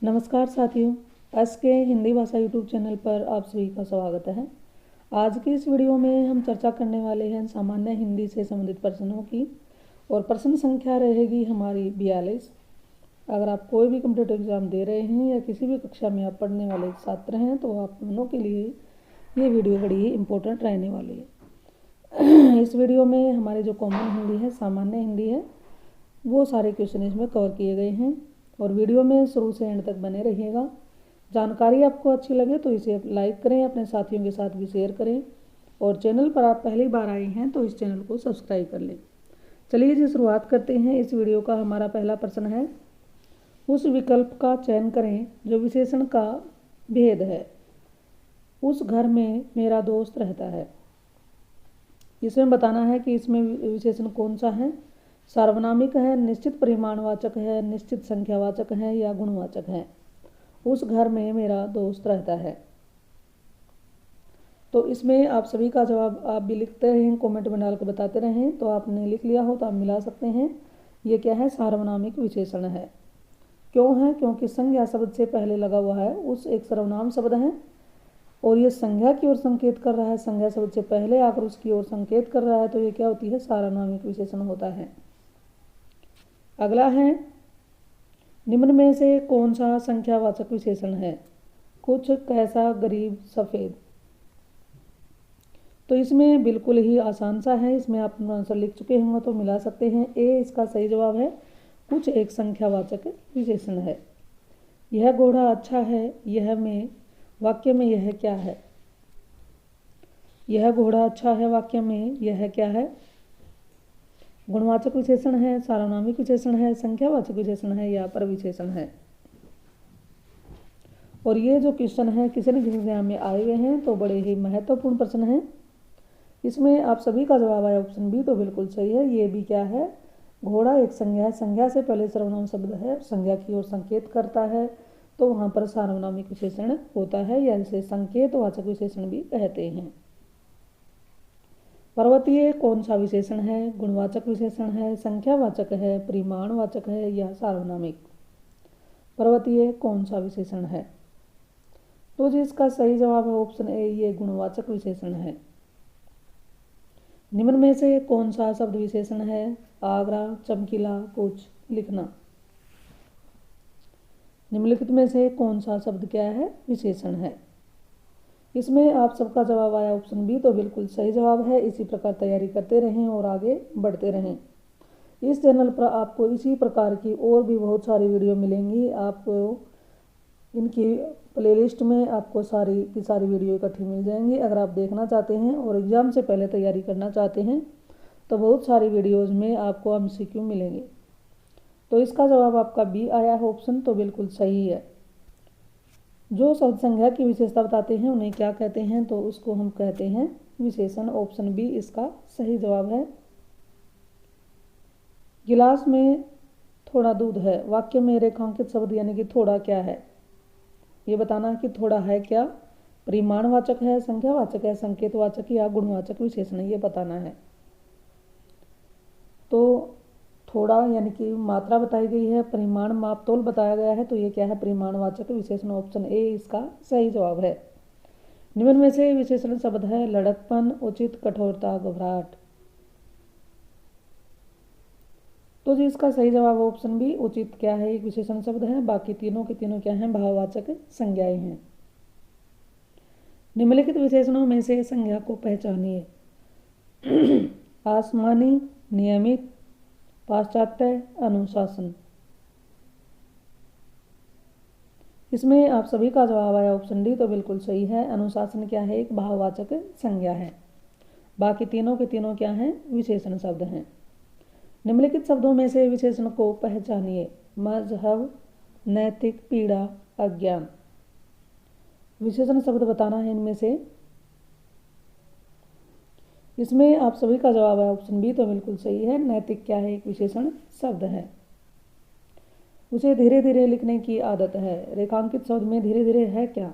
नमस्कार साथियों, एस के हिंदी भाषा यूट्यूब चैनल पर आप सभी का स्वागत है। आज की इस वीडियो में हम चर्चा करने वाले हैं सामान्य हिंदी से संबंधित प्रश्नों की और प्रश्न संख्या रहेगी हमारी 42। अगर आप कोई भी कम्पिटिटिव एग्जाम दे रहे हैं या किसी भी कक्षा में आप पढ़ने वाले छात्र हैं तो आप दोनों के लिए ये वीडियो बड़ी ही इम्पोर्टेंट रहने वाली है। इस वीडियो में हमारे जो कॉमन हिंदी है, सामान्य हिंदी है, वो सारे क्वेश्चन इसमें कवर किए गए हैं और वीडियो में शुरू से एंड तक बने रहिएगा। जानकारी आपको अच्छी लगे तो इसे लाइक करें, अपने साथियों के साथ भी शेयर करें और चैनल पर आप पहली बार आए हैं तो इस चैनल को सब्सक्राइब कर लें। चलिए जी, शुरुआत करते हैं। इस वीडियो का हमारा पहला प्रश्न है, उस विकल्प का चयन करें जो विशेषण का भेद है। उस घर में मेरा दोस्त रहता है। इसमें बताना है कि इसमें विशेषण कौन सा है, सार्वनामिक है, निश्चित परिमाणवाचक है, निश्चित संख्यावाचक है या गुणवाचक है। उस घर में मेरा दोस्त रहता है। तो इसमें आप सभी का जवाब आप भी लिखते रहें, कमेंट में डाल कर बताते रहें। तो आपने लिख लिया हो तो आप मिला सकते हैं। ये क्या है, सार्वनामिक विशेषण है। क्यों है? क्योंकि संज्ञा शब्द से पहले लगा हुआ है। उस एक सर्वनाम शब्द है और ये संज्ञा की ओर संकेत कर रहा है। संज्ञा शब्द से पहले आकर उसकी ओर संकेत कर रहा है तो ये क्या होती है, सार्वनामिक विशेषण होता है। अगला है, निम्न में से कौन सा संख्यावाचक विशेषण है? कुछ, कैसा, गरीब, सफ़ेद। तो इसमें बिल्कुल ही आसान सा है। इसमें आप आंसर लिख चुके होंगे तो मिला सकते हैं। ए इसका सही जवाब है। कुछ एक संख्यावाचक विशेषण है। यह घोड़ा अच्छा है। यह में वाक्य में यह क्या है? यह घोड़ा अच्छा है वाक्य में यह क्या है? गुणवाचक विशेषण है, सार्वनामिक विशेषण है, संख्यावाचक विशेषण है या परविशेषण है। और ये जो क्वेश्चन है किसी न किसी एग्जाम में आए हुए हैं तो बड़े ही महत्वपूर्ण प्रश्न है। इसमें आप सभी का जवाब आया ऑप्शन बी, तो बिल्कुल सही है। ये भी क्या है, घोड़ा एक संज्ञा है। संज्ञा से पहले सर्वनाम शब्द है, संज्ञा की ओर संकेत करता है तो वहाँ पर सार्वनामिक विशेषण होता है या इसे संकेतवाचक विशेषण भी कहते हैं। पर्वतीय कौन सा विशेषण है? गुणवाचक विशेषण है, संख्यावाचक है, परिमाणवाचक है या सार्वनामिक? पर्वतीय कौन सा विशेषण है? तो जी इसका सही जवाब है ऑप्शन ए, ये गुणवाचक विशेषण है। निम्न में से कौन सा शब्द विशेषण है? आगरा, चमकीला, कुछ, लिखना। निम्नलिखित में से कौन सा शब्द क्या है, विशेषण है? इसमें आप सबका जवाब आया ऑप्शन बी, तो बिल्कुल सही जवाब है। इसी प्रकार तैयारी करते रहें और आगे बढ़ते रहें। इस चैनल पर आपको इसी प्रकार की और भी बहुत सारी वीडियो मिलेंगी। आपको इनकी प्लेलिस्ट में आपको सारी की सारी वीडियो इकट्ठी मिल जाएंगी। अगर आप देखना चाहते हैं और एग्ज़ाम से पहले तैयारी करना चाहते हैं तो बहुत सारी वीडियोज़ में आपको MCQ मिलेंगे। तो इसका जवाब आपका बी आया है ऑप्शन, तो बिल्कुल सही है। जो शब्द संज्ञा की विशेषता बताते हैं उन्हें क्या कहते हैं? तो उसको हम कहते हैं विशेषण। ऑप्शन बी इसका सही जवाब है। गिलास में थोड़ा दूध है वाक्य में रेखांकित शब्द यानी कि थोड़ा क्या है? ये बताना कि थोड़ा है क्या, परिमाणवाचक है, संख्यावाचक है, संकेतवाचक या गुणवाचक विशेषण है, ये बताना है। तो थोड़ा यानी कि मात्रा बताई गई है, परिमाण मापतोल बताया गया है, तो ये क्या है, परिमाणवाचक विशेषण। ऑप्शन ए इसका सही जवाब है। निम्न में से विशेषण शब्द है लड़कपन, उचित, कठोरता, घबराहट। तो जी इसका सही जवाब ऑप्शन बी, उचित क्या है, एक विशेषण शब्द है। बाकी तीनों के तीनों क्या हैं, भाववाचक संज्ञाएं हैं। निम्नलिखित विशेषणों में से संज्ञा को पहचानिए। आसमानी, नियमित, पाश्चात्य, अनुशासन। इसमें आप सभी का जवाब आया ऑप्शन डी, तो बिल्कुल सही है। अनुशासन क्या है, एक भाववाचक संज्ञा है। बाकी तीनों के तीनों क्या हैं, विशेषण शब्द हैं। निम्नलिखित शब्दों में से विशेषण को पहचानिए। मजहब, नैतिक, पीड़ा, अज्ञान। विशेषण शब्द बताना है इनमें से। इसमें आप सभी का जवाब है ऑप्शन बी, तो बिल्कुल सही है। नैतिक क्या है, एक विशेषण शब्द है। उसे धीरे धीरे लिखने की आदत है। रेखांकित शब्द में धीरे धीरे है क्या?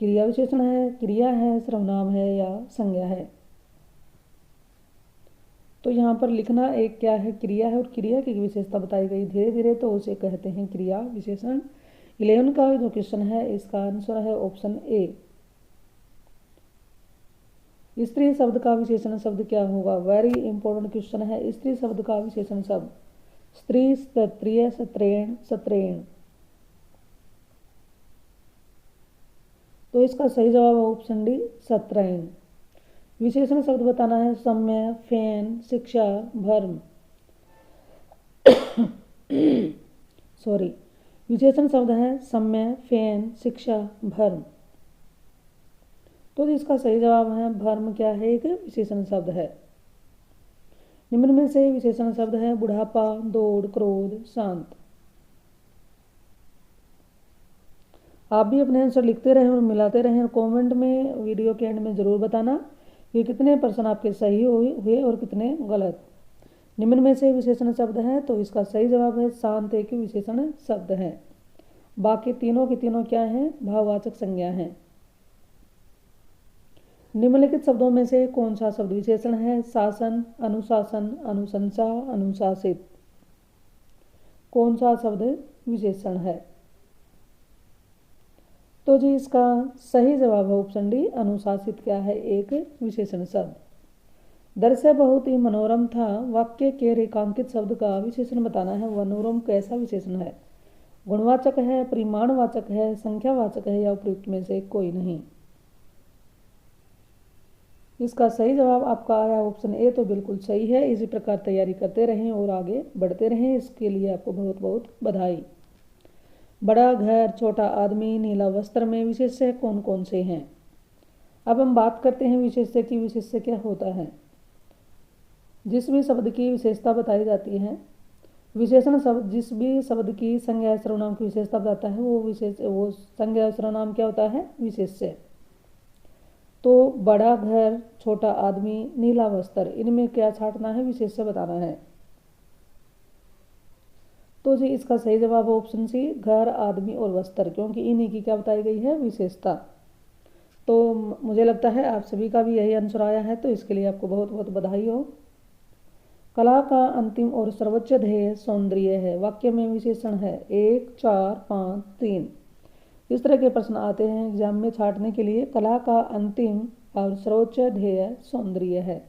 क्रिया विशेषण है, क्रिया है, सर्वनाम है या संज्ञा है? तो यहाँ पर लिखना एक क्या है, क्रिया है और क्रिया की विशेषता बताई गई धीरे धीरे, तो उसे कहते हैं क्रिया विशेषण। 11 का जो क्वेश्चन है इसका आंसर है ऑप्शन ए। स्त्री शब्द का विशेषण शब्द क्या होगा? वेरी इंपॉर्टेंट क्वेश्चन है। स्त्री शब्द का विशेषण शब्द स्त्री, क्षत्रिय, क्षत्रेण, क्षत्रेण। तो इसका सही जवाब है ऑप्शन डी, क्षत्रेण। विशेषण शब्द बताना है सम्य, फैन, शिक्षा, भर्म। सॉरी, विशेषण शब्द है सम्य, फैन, शिक्षा, भर्म। तो इसका सही जवाब है भर्म क्या है? एक विशेषण शब्द है। निम्न में से विशेषण शब्द है बुढ़ापा, दौड़, क्रोध, शांत। आप भी अपने आंसर लिखते रहें और मिलाते रहें और कमेंट में वीडियो के एंड में ज़रूर बताना कि कितने प्रश्न आपके सही हुए और कितने गलत। निम्न में से विशेषण शब्द है तो इसका सही जवाब है शांत एक विशेषण शब्द है। बाकी तीनों की तीनों क्या हैं? भाववाचक संज्ञा हैं। निम्नलिखित शब्दों में से कौन सा शब्द विशेषण है? शासन, अनुशासन, अनुशंसा, अनुशासित। कौन सा शब्द विशेषण है? तो जी इसका सही जवाब है ऑप्शन डी, अनुशासित क्या है? एक विशेषण शब्द। दृश्य बहुत ही मनोरम था। वाक्य के रेखांकित शब्द का विशेषण बताना है। मनोरम कैसा विशेषण है? गुणवाचक है, परिमाणवाचक है, संख्यावाचक है या उपयुक्त में से कोई नहीं? इसका सही जवाब आपका आया ऑप्शन ए। तो बिल्कुल सही है। इसी प्रकार तैयारी करते रहें और आगे बढ़ते रहें। इसके लिए आपको बहुत बहुत बधाई। बड़ा घर, छोटा आदमी, नीला वस्त्र में विशेष्य कौन कौन से हैं? अब हम बात करते हैं विशेष्य की। विशेष्य क्या होता है? जिस भी शब्द की विशेषता बताई जाती है, विशेषण शब्द जिस भी शब्द की संज्ञा सर्वनाम की विशेषता बताता है वो संज्ञा सर्वनाम क्या होता है? विशेष्य। तो बड़ा घर, छोटा आदमी, नीला वस्त्र, इनमें क्या छांटना है? विशेष्य बताना है। तो जी इसका सही जवाब है ऑप्शन सी, घर, आदमी और वस्त्र, क्योंकि इन्हीं की क्या बताई गई है? विशेषता। तो मुझे लगता है आप सभी का भी यही आंसर आया है, तो इसके लिए आपको बहुत बहुत बधाई हो। कला का अंतिम और सर्वोच्च ध्येय सौंदर्य है। वाक्य में विशेषण है 1, 4, 5, 3। इस तरह के प्रश्न आते हैं एग्जाम में छांटने के लिए। कला का अंतिम और सर्वोच्च ध्येय सौंदर्य है।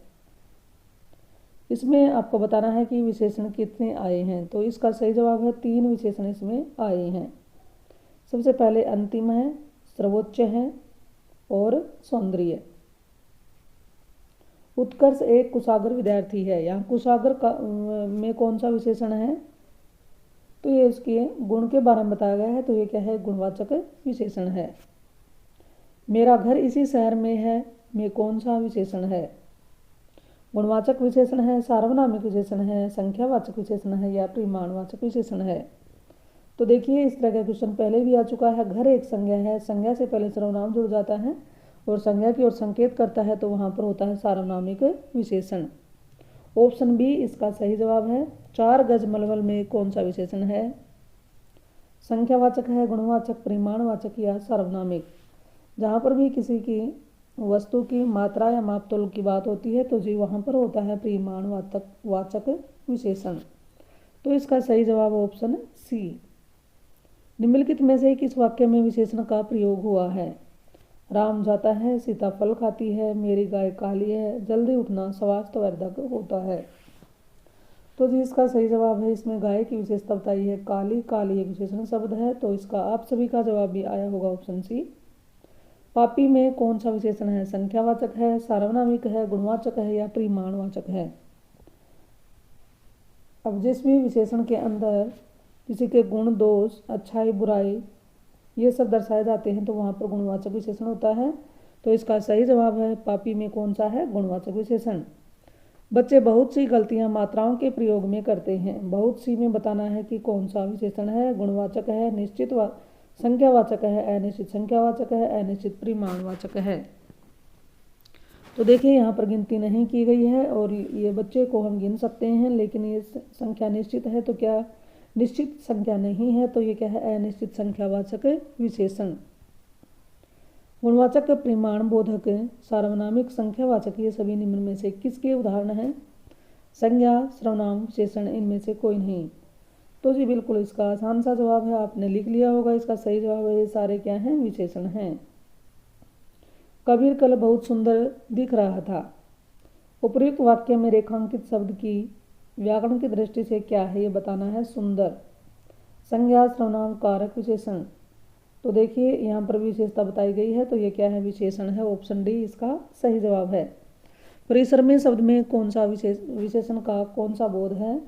इसमें आपको बताना है कि विशेषण कितने आए हैं। तो इसका सही जवाब है 3 विशेषण इसमें आए हैं। सबसे पहले अंतिम है, सर्वोच्च है और सौंदर्य। उत्कर्ष एक कुशाग्र विद्यार्थी है। यहाँ कुशाग्र में कौन सा विशेषण है? तो ये इसके गुण के बारे में बताया गया है, तो ये क्या है? गुणवाचक विशेषण है। मेरा घर इसी शहर में है में कौन सा विशेषण है? गुणवाचक विशेषण है, सार्वनामिक विशेषण है, संख्यावाचक विशेषण है या परिमाणवाचक विशेषण है? तो देखिए इस तरह का क्वेश्चन पहले भी आ चुका है। घर एक संज्ञा है, संज्ञा से पहले सर्वनाम जुड़ जाता है और संज्ञा की ओर संकेत करता है, तो वहाँ पर होता है सार्वनामिक विशेषण। ऑप्शन बी इसका सही जवाब है। 4 गज मलमल में कौन सा विशेषण है? संख्यावाचक है, गुणवाचक, परिमाणवाचक या सार्वनामिक? जहाँ पर भी किसी की वस्तु की मात्रा या मापतोल की बात होती है तो जी वहाँ पर होता है परिमाणवाचक विशेषण। तो इसका सही जवाब ऑप्शन सी। निम्नलिखित में से किस वाक्य में विशेषण का प्रयोग हुआ है? राम जाता है, सीता फल खाती है, मेरी गाय काली है, जल्दी उठना स्वास्थ्यवर्धक होता है। तो जी इसका सही जवाब है, इसमें गाय की विशेषता बताई है काली। काली एक विशेषण शब्द है, तो इसका आप सभी का जवाब भी आया होगा ऑप्शन सी। पापी में कौन सा विशेषण है? संख्यावाचक है, सार्वनामिक है, गुणवाचक है या परिमाणवाचक है? अब जिस भी विशेषण के अंदर किसी के गुण, दोष, अच्छाई, बुराई ये सब दर्शाए जाते हैं तो वहाँ पर गुणवाचक विशेषण होता है। तो इसका सही जवाब है पापी में कौन सा है? गुणवाचक विशेषण। बच्चे बहुत सी गलतियां मात्राओं के प्रयोग में करते हैं। बहुत सी में बताना है कि कौन सा विशेषण है? गुणवाचक है, निश्चित संख्यावाचक है, अनिश्चित संख्यावाचक है, अनिश्चित परिमाणवाचक है? तो देखिए यहाँ पर गिनती नहीं की गई है और ये बच्चे को हम गिन सकते हैं, लेकिन ये संख्या निश्चित है तो क्या निश्चित संख्या नहीं है, तो ये क्या है? अनिश्चित संख्यावाचक विशेषण। गुणवाचक, परिमाण बोधक, सार्वनामिक, संख्यावाचक ये सभी निम्न में से किसके उदाहरण हैं? संज्ञा, सर्वनाम, विशेषण, इनमें से कोई नहीं। तो जी बिल्कुल इसका आसान सा जवाब है, आपने लिख लिया होगा। इसका सही जवाब है, ये सारे क्या हैं, विशेषण हैं। कबीर कल बहुत सुंदर दिख रहा था। उपयुक्त वाक्य में रेखांकित शब्द की व्याकरण की दृष्टि से क्या है, ये बताना है। सुंदर संज्ञा सर्वनाम कारक विशेषण। तो देखिए यहाँ पर विशेषता बताई गई है, तो ये क्या है, विशेषण है। ऑप्शन डी इसका सही जवाब है। परिसर में शब्द में कौन सा विशेषण का कौन सा बोध है।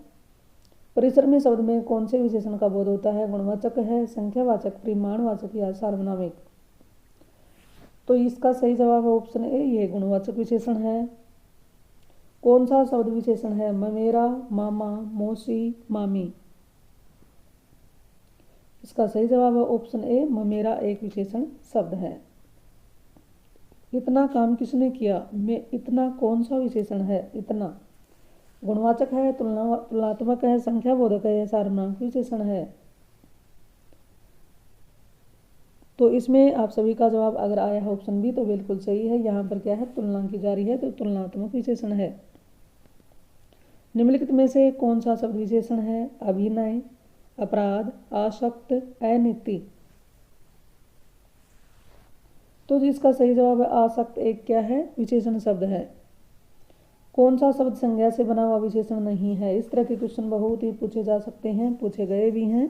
परिसर में शब्द में कौन से विशेषण का बोध होता है। गुणवाचक है, संख्यावाचक, परिमाणवाचक या सार्वनामिक। तो इसका सही जवाब है ऑप्शन ए, ये गुणवाचक विशेषण है। कौन सा शब्द विशेषण है। ममेरा, मामा, मौसी, मामी। इसका सही जवाब है ऑप्शन ए, ममेरा एक विशेषण शब्द है। इतना काम किसने किया में इतना कौन सा विशेषण है। इतना गुणवाचक है, तुलनात्मक है, संख्याबोधक है या सार्वनामिक विशेषण है। तो इसमें आप सभी का जवाब अगर आया है ऑप्शन बी तो बिल्कुल सही है। यहाँ पर क्या है, तुलना की जा रही है, तो तुलनात्मक विशेषण है। निम्नलिखित में से कौन सा शब्द विशेषण है। अभिनय, अपराध, आसक्त, अनीति। तो जिसका सही जवाब है आसक्त एक क्या है, विशेषण शब्द है। कौन सा शब्द संज्ञा से बना हुआ विशेषण नहीं है। इस तरह के क्वेश्चन बहुत ही पूछे जा सकते हैं, पूछे गए भी हैं।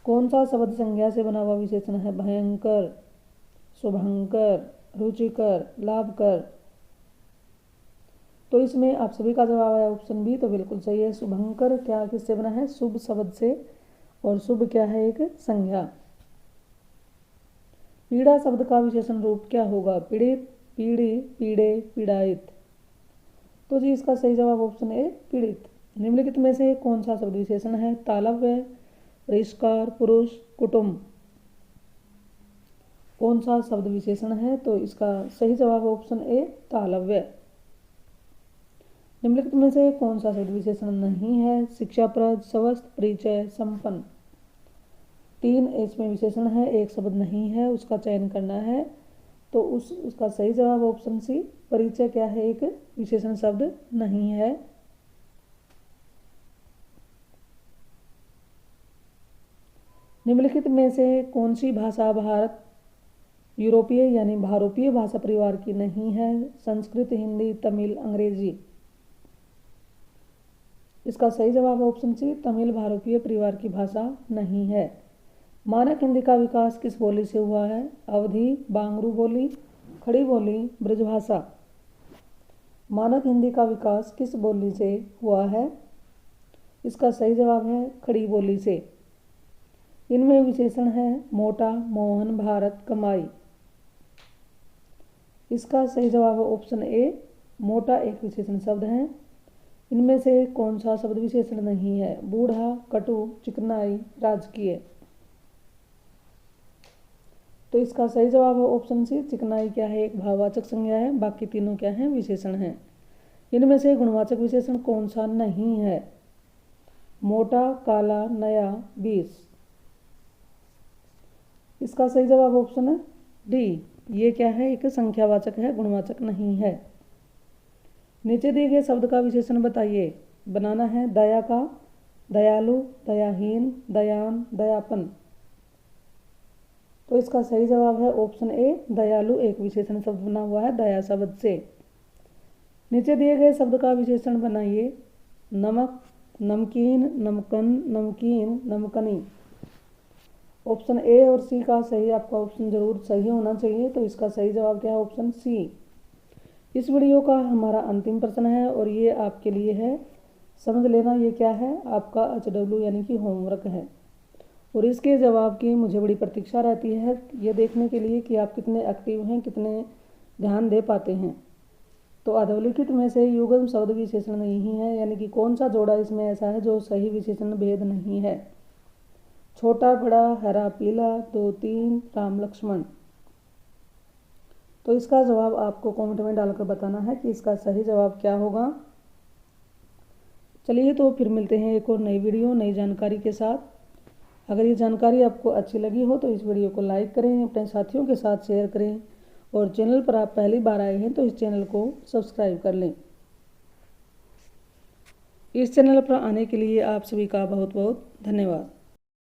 कौन सा शब्द संज्ञा से बना हुआ विशेषण है। भयंकर, शुभंकर, रुचिकर, लाभकर। तो इसमें आप सभी का जवाब आया ऑप्शन बी, तो बिल्कुल सही है। शुभंकर क्या किससे बना है, शुभ शब्द से, और शुभ क्या है, एक संज्ञा। पीड़ा शब्द का विशेषण रूप क्या होगा। पीड़ित, पीड़ी, पीड़े, पीड़ायित। तो जी इसका सही जवाब ऑप्शन ए, पीड़ित। निम्नलिखित में से कौन सा शब्द विशेषण है। तालव्य, परिष्कार, पुरुष, कुटुंब। कौन सा शब्द विशेषण है, तो इसका सही जवाब ऑप्शन ए, तालव्य। निम्नलिखित में से कौन सा शब्द विशेषण नहीं है। शिक्षाप्रद, स्वस्थ, परिचय, संपन्न। 3 इसमें विशेषण है, एक शब्द नहीं है, उसका चयन करना है। तो उसका सही जवाब ऑप्शन सी, परिचय क्या है, एक विशेषण शब्द नहीं है। निम्नलिखित में से कौन सी भाषा भारत यूरोपीय यानी भारोपीय भाषा परिवार की नहीं है। संस्कृत, हिंदी, तमिल, अंग्रेजी। इसका सही जवाब ऑप्शन सी, तमिल भारोपीय परिवार की भाषा नहीं है। मानक हिंदी का विकास किस बोली से हुआ है। अवधी, बांगरू बोली, खड़ी बोली, ब्रजभाषा। मानक हिंदी का विकास किस बोली से हुआ है। इसका सही जवाब है खड़ी बोली से। इनमें विशेषण है मोटा, मोहन, भारत, कमाई। इसका सही जवाब है ऑप्शन ए, मोटा एक विशेषण शब्द है। इनमें से कौन सा शब्द विशेषण नहीं है। बूढ़ा, कटु, चिकनाई, राजकीय। तो इसका सही जवाब है ऑप्शन सी, चिकनाई क्या है, एक भाववाचक संज्ञा है, बाकी तीनों क्या हैं, विशेषण हैं। इनमें से गुणवाचक विशेषण कौन सा नहीं है। मोटा, काला, नया, 20। इसका सही जवाब ऑप्शन है डी, ये क्या है, एक संख्यावाचक है, गुणवाचक नहीं है। नीचे दिए गए शब्द का विशेषण बताइए। बनाना है दया का, दयालु, दयाहीन, दयान, दयापन। तो इसका सही जवाब है ऑप्शन ए, दयालु एक विशेषण शब्द बना हुआ है दया शब्द से। नीचे दिए गए शब्द का विशेषण बनाइए। नमक, नमकीन, नमकन, नमकीन, नमकनी। ऑप्शन ए और सी का सही आपका ऑप्शन जरूर सही होना चाहिए। तो इसका सही जवाब क्या है, ऑप्शन सी। इस वीडियो का हमारा अंतिम प्रश्न है और ये आपके लिए है, समझ लेना ये क्या है, आपका HW यानी कि होमवर्क है। और इसके जवाब की मुझे बड़ी प्रतीक्षा रहती है ये देखने के लिए कि आप कितने एक्टिव हैं, कितने ध्यान दे पाते हैं। तो अधोलिखित में से युग्म शब्द विशेषण नहीं है, यानी कि कौन सा जोड़ा इसमें ऐसा है जो सही विशेषण भेद नहीं है। छोटा, बड़ा, हरा, पीला, 2, 3, राम, लक्ष्मण। तो इसका जवाब आपको कमेंट में डालकर बताना है कि इसका सही जवाब क्या होगा। चलिए तो फिर मिलते हैं एक और नई वीडियो, नई जानकारी के साथ। अगर ये जानकारी आपको अच्छी लगी हो तो इस वीडियो को लाइक करें, अपने साथियों के साथ शेयर करें, और चैनल पर आप पहली बार आए हैं तो इस चैनल को सब्सक्राइब कर लें। इस चैनल पर आने के लिए आप सभी का बहुत बहुत धन्यवाद।